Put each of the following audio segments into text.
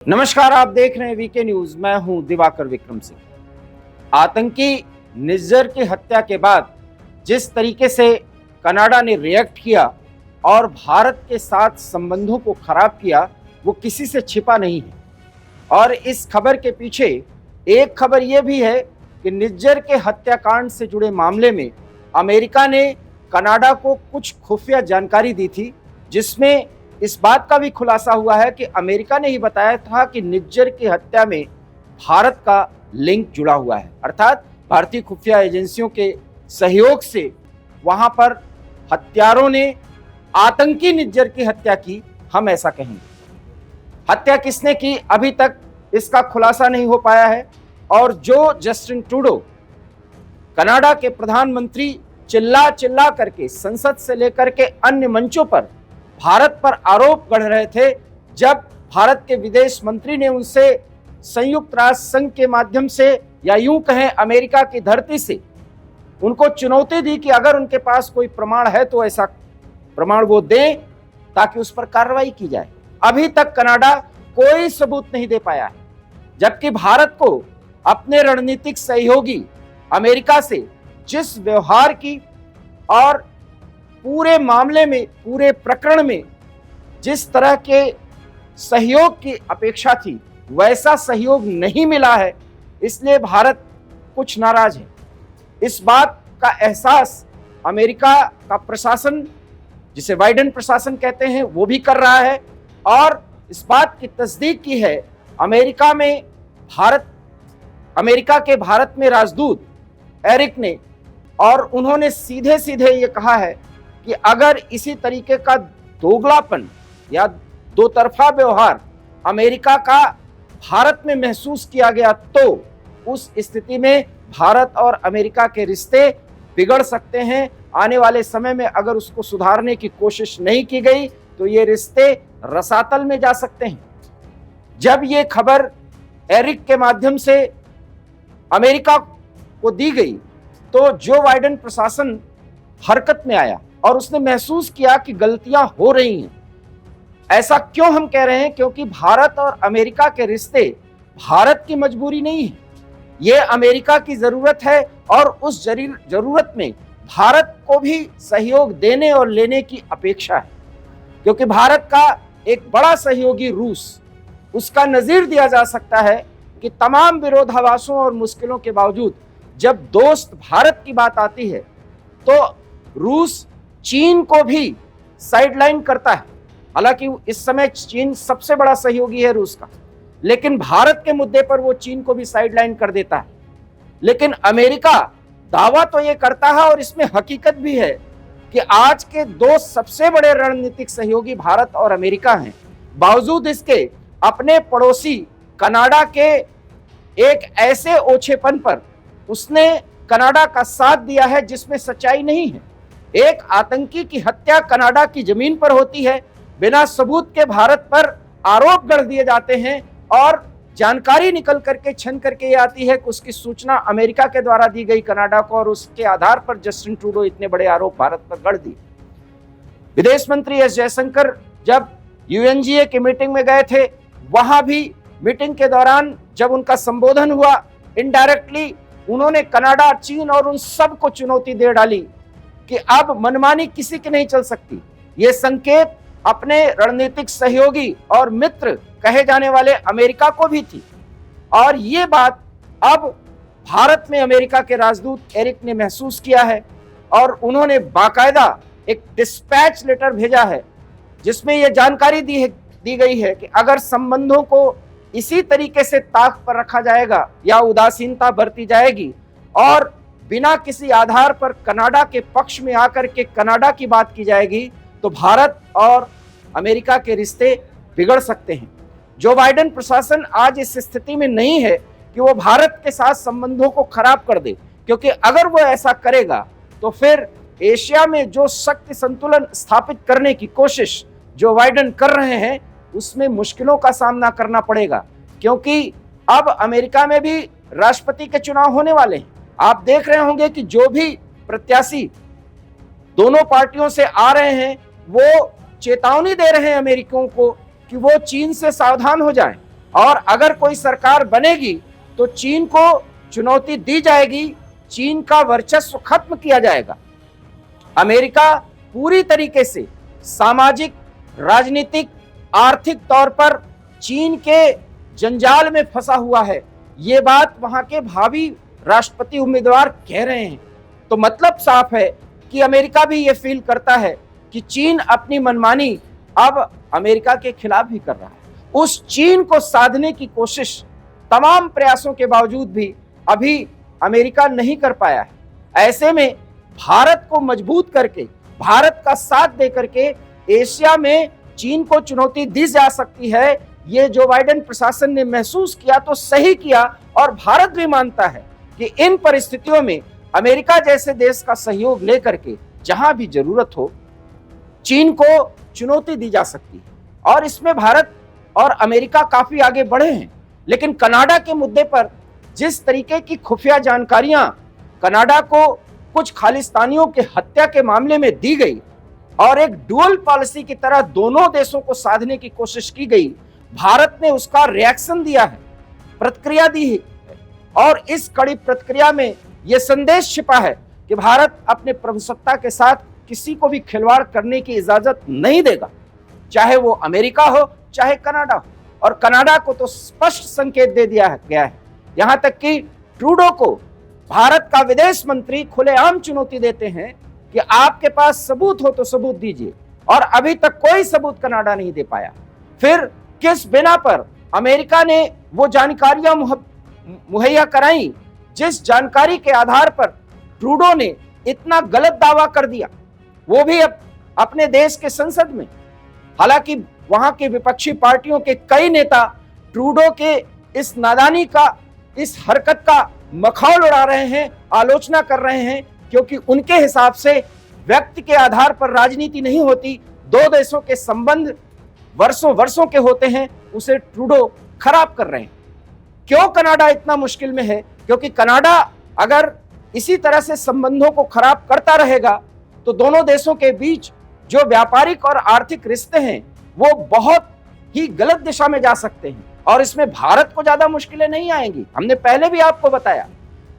नमस्कार, आप देख रहे हैं वीके न्यूज। मैं हूं दिवाकर विक्रम सिंह। आतंकी निज्जर की हत्या के बाद जिस तरीके से कनाडा ने रिएक्ट किया और भारत के साथ संबंधों को खराब किया, वो किसी से छिपा नहीं है। और इस खबर के पीछे एक खबर यह भी है कि निज्जर के हत्याकांड से जुड़े मामले में अमेरिका ने कनाडा को कुछ खुफिया जानकारी दी थी, जिसमें इस बात का भी खुलासा हुआ है कि अमेरिका ने ही बताया था कि निज्जर की हत्या में भारत का लिंक जुड़ा हुआ है। अर्थात भारतीय खुफिया एजेंसियों के सहयोग से वहां पर हत्यारों ने आतंकी निज्जर की हत्या की, हम ऐसा कहेंगे। हत्या किसने की, अभी तक इसका खुलासा नहीं हो पाया है। और जो जस्टिन ट्रूडो, कनाडा के प्रधानमंत्री, चिल्ला चिल्ला करके संसद से लेकर के अन्य मंचों पर भारत पर आरोप गढ़ रहे थे, जब भारत के विदेश मंत्री ने उनसे संयुक्त राष्ट्र संघ के माध्यम से, या यूं कहें अमेरिका की धरती से, उनको चुनौती दी कि अगर उनके पास कोई प्रमाण है तो ऐसा प्रमाण वो दें ताकि उस पर कार्रवाई की जाए। अभी तक कनाडा कोई सबूत नहीं दे पाया है, जबकि भारत को अपने रणनीतिक सहयोगी अमेरिका से जिस व्यवहार की और पूरे मामले में, पूरे प्रकरण में जिस तरह के सहयोग की अपेक्षा थी, वैसा सहयोग नहीं मिला है। इसलिए भारत कुछ नाराज है। इस बात का एहसास अमेरिका का प्रशासन, जिसे बाइडेन प्रशासन कहते हैं, वो भी कर रहा है। और इस बात की तस्दीक की है अमेरिका के भारत में राजदूत एरिक ने, और उन्होंने सीधे सीधे ये कहा है कि अगर इसी तरीके का दोगलापन या दो तरफा व्यवहार अमेरिका का भारत में महसूस किया गया, तो उस स्थिति में भारत और अमेरिका के रिश्ते बिगड़ सकते हैं। आने वाले समय में अगर उसको सुधारने की कोशिश नहीं की गई तो ये रिश्ते रसातल में जा सकते हैं। जब ये खबर एरिक के माध्यम से अमेरिका को दी गई तो जो बाइडेन प्रशासन हरकत में आया और उसने महसूस किया कि गलतियां हो रही हैं। ऐसा क्यों हम कह रहे हैं? क्योंकि भारत और अमेरिका के रिश्ते भारत की मजबूरी नहीं है, ये अमेरिका की जरूरत है। और उस जरूरत में भारत को भी सहयोग देने और लेने की अपेक्षा है, क्योंकि भारत का एक बड़ा सहयोगी रूस, उसका नजीर दिया जा सकता है कि तमाम विरोधाभासों और मुश्किलों के बावजूद जब दोस्त भारत की बात आती है तो रूस चीन को भी साइडलाइन करता है। हालांकि इस समय चीन सबसे बड़ा सहयोगी है रूस का, लेकिन भारत के मुद्दे पर वो चीन को भी साइडलाइन कर देता है। लेकिन अमेरिका दावा तो ये करता है, और इसमें हकीकत भी है, कि आज के दो सबसे बड़े रणनीतिक सहयोगी भारत और अमेरिका हैं। बावजूद इसके अपने पड़ोसी कनाडा के एक ऐसे ओछेपन पर उसने कनाडा का साथ दिया है जिसमें सच्चाई नहीं है। एक आतंकी की हत्या कनाडा की जमीन पर होती है, बिना सबूत के भारत पर आरोप गढ़ दिए जाते हैं, और जानकारी निकल करके छन करके ये आती है कि उसकी सूचना अमेरिका के द्वारा दी गई कनाडा को, और उसके आधार पर जस्टिन ट्रूडो इतने बड़े आरोप भारत पर गढ़ दिए। विदेश मंत्री एस जयशंकर जब यूएनजीए की मीटिंग में गए थे, वहां भी मीटिंग के दौरान जब उनका संबोधन हुआ, इनडायरेक्टली उन्होंने कनाडा, चीन और उन सब को चुनौती दे डाली कि अब मनमानी किसी की नहीं चल सकती। ये संकेत अपने रणनीतिक सहयोगी और मित्र कहे जाने वाले अमेरिका को भी थी। और ये बात अब भारत में अमेरिका के राजदूत एरिक ने महसूस किया है, और उन्होंने बाकायदा एक डिस्पैच लेटर भेजा है जिसमें यह जानकारी दी गई है कि अगर संबंधों को इसी तरीके से ताक पर रखा जाएगा या उदासीनता बरती जाएगी और बिना किसी आधार पर कनाडा के पक्ष में आकर के कनाडा की बात की जाएगी, तो भारत और अमेरिका के रिश्ते बिगड़ सकते हैं। जो बाइडेन प्रशासन आज इस स्थिति में नहीं है कि वो भारत के साथ संबंधों को खराब कर दे, क्योंकि अगर वो ऐसा करेगा तो फिर एशिया में जो शक्ति संतुलन स्थापित करने की कोशिश जो बाइडेन कर रहे हैं, उसमें मुश्किलों का सामना करना पड़ेगा। क्योंकि अब अमेरिका में भी राष्ट्रपति के चुनाव होने वाले हैं। आप देख रहे होंगे कि जो भी प्रत्याशी दोनों पार्टियों से आ रहे हैं, वो चेतावनी दे रहे हैं अमेरिकियों को कि वो चीन से सावधान हो जाएं, और अगर कोई सरकार बनेगी तो चीन को चुनौती दी जाएगी, चीन का वर्चस्व खत्म किया जाएगा। अमेरिका पूरी तरीके से सामाजिक, राजनीतिक, आर्थिक तौर पर चीन के जंजाल में फंसा हुआ है। ये बात वहां के भावी राष्ट्रपति उम्मीदवार कह रहे हैं। तो मतलब साफ है कि अमेरिका भी ये फील करता है कि चीन अपनी मनमानी अब अमेरिका के खिलाफ भी कर रहा है। उस चीन को साधने की कोशिश तमाम प्रयासों के बावजूद भी अभी अमेरिका नहीं कर पाया है। ऐसे में भारत को मजबूत करके, भारत का साथ दे करके एशिया में चीन को चुनौती दी जा सकती है। ये जो बाइडेन प्रशासन ने महसूस किया तो सही किया, और भारत भी मानता है कि इन परिस्थितियों में अमेरिका जैसे देश का सहयोग लेकर के जहां भी जरूरत हो चीन को चुनौती दी जा सकती है। और इसमें भारत और अमेरिका काफी आगे बढ़े हैं। लेकिन कनाडा के मुद्दे पर जिस तरीके की खुफिया जानकारियां कनाडा को कुछ खालिस्तानियों के हत्या के मामले में दी गई और एक डुअल पॉलिसी की तरह दोनों देशों को साधने की कोशिश की गई, भारत ने उसका रिएक्शन दिया है, प्रतिक्रिया दी है। और इस कड़ी प्रतिक्रिया में यह संदेश छिपा है कि भारत अपने प्रभुसत्ता के साथ किसी को भी खिलवाड़ करने की इजाजत नहीं देगा, चाहे वो अमेरिका हो चाहे कनाडा हो। और कनाडा को तो स्पष्ट संकेत दे दिया गया है, यहां तक कि ट्रूडो को भारत का विदेश मंत्री खुलेआम चुनौती देते हैं कि आपके पास सबूत हो तो सबूत दीजिए, और अभी तक कोई सबूत कनाडा नहीं दे पाया। फिर किस बिना पर अमेरिका ने वो जानकारियां मुहैया कराई जिस जानकारी के आधार पर ट्रूडो ने इतना गलत दावा कर दिया, वो भी अब अपने देश के संसद में। हालांकि वहां के विपक्षी पार्टियों के कई नेता ट्रूडो के इस नादानी का, इस हरकत का मखौल उड़ा रहे हैं, आलोचना कर रहे हैं, क्योंकि उनके हिसाब से व्यक्ति के आधार पर राजनीति नहीं होती, दो देशों के संबंध वर्षों वर्षों के होते हैं, उसे ट्रूडो खराब कर रहे हैं। क्यों कनाडा इतना मुश्किल में है? क्योंकि कनाडा अगर इसी तरह से संबंधों को खराब करता रहेगा तो दोनों देशों के बीच जो व्यापारिक और आर्थिक रिश्ते हैं वो बहुत ही गलत दिशा में जा सकते हैं, और इसमें भारत को ज्यादा मुश्किलें नहीं आएंगी। हमने पहले भी आपको बताया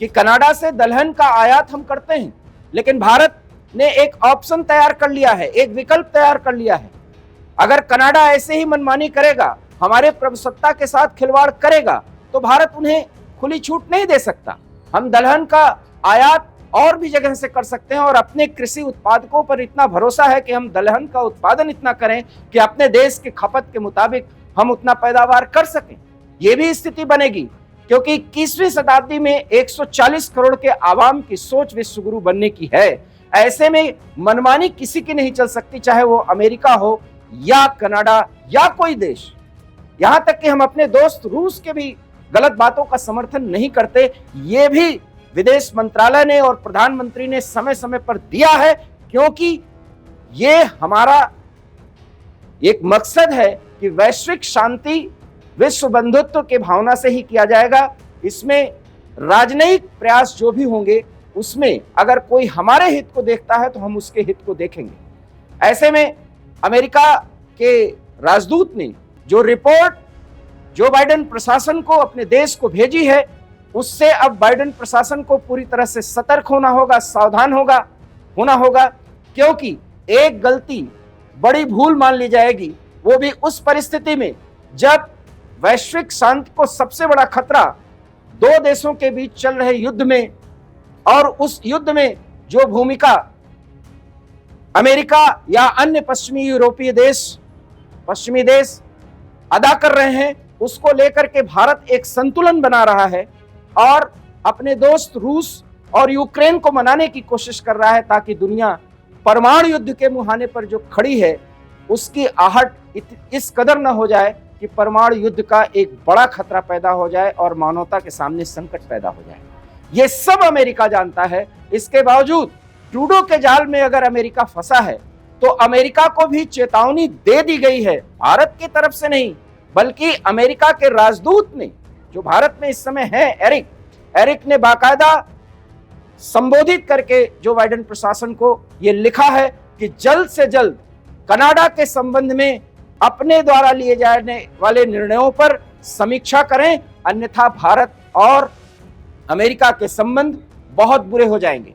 कि कनाडा से दलहन का आयात हम करते हैं, लेकिन भारत ने एक ऑप्शन तैयार कर लिया है, एक विकल्प तैयार कर लिया है। अगर कनाडा ऐसे ही मनमानी करेगा, हमारे प्रभुसत्ता के साथ खिलवाड़ करेगा, तो भारत उन्हें खुली छूट नहीं दे सकता। हम दलहन का आयात और भी जगह से कर सकते हैं, और अपने कृषि उत्पादकों पर इतना भरोसा है कि हम दलहन का उत्पादन इतना करें कि अपने देश के खपत के मुताबिक हम उतना पैदावार कर सकें। ये भी स्थिति बनेगी, क्योंकि 21वीं शताब्दी में 140 करोड़ के आवाम की सोच विश्वगुरु बनने की है। ऐसे में मनमानी किसी की नहीं चल सकती, चाहे वो अमेरिका हो या कनाडा या कोई देश। यहां तक कि हम अपने दोस्त रूस के भी गलत बातों का समर्थन नहीं करते। ये भी विदेश मंत्रालय ने और प्रधानमंत्री ने समय समय पर दिया है, क्योंकि ये हमारा एक मकसद है कि वैश्विक शांति विश्व बंधुत्व के भावना से ही किया जाएगा। इसमें राजनयिक प्रयास जो भी होंगे उसमें अगर कोई हमारे हित को देखता है तो हम उसके हित को देखेंगे। ऐसे में अमेरिका के राजदूत ने जो रिपोर्ट जो बाइडेन प्रशासन को अपने देश को भेजी है, उससे अब बाइडेन प्रशासन को पूरी तरह से सतर्क होना होगा, सावधान होना होगा, क्योंकि एक गलती बड़ी भूल मान ली जाएगी, वो भी उस परिस्थिति में जब वैश्विक शांति को सबसे बड़ा खतरा दो देशों के बीच चल रहे युद्ध में, और उस युद्ध में जो भूमिका अमेरिका या अन्य पश्चिमी देश अदा कर रहे हैं, उसको लेकर के भारत एक संतुलन बना रहा है और अपने दोस्त रूस और यूक्रेन को मनाने की कोशिश कर रहा है, ताकि दुनिया परमाणु युद्ध के मुहाने पर जो खड़ी है उसकी आहट इस कदर न हो जाए कि परमाणु युद्ध का एक बड़ा खतरा पैदा हो जाए और मानवता के सामने संकट पैदा हो जाए। ये सब अमेरिका जानता है। इसके बावजूद ट्रूडो के जाल में अगर अमेरिका फंसा है तो अमेरिका को भी चेतावनी दे दी गई है, भारत की तरफ से नहीं बल्कि अमेरिका के राजदूत ने, जो भारत में इस समय है, एरिक ने बाकायदा संबोधित करके जो बाइडेन प्रशासन को ये लिखा है कि जल्द से जल्द कनाडा के संबंध में अपने द्वारा लिए जाने वाले निर्णयों पर समीक्षा करें, अन्यथा भारत और अमेरिका के संबंध बहुत बुरे हो जाएंगे।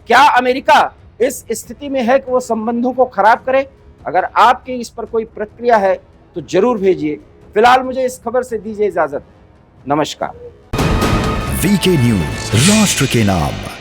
क्या अमेरिका इस स्थिति में है कि वो संबंधों को खराब करे? अगर आपकी इस पर कोई प्रतिक्रिया है तो जरूर भेजिए। फिलहाल मुझे इस खबर से दीजिए इजाजत। नमस्कार। वीके न्यूज, राष्ट्र के नाम।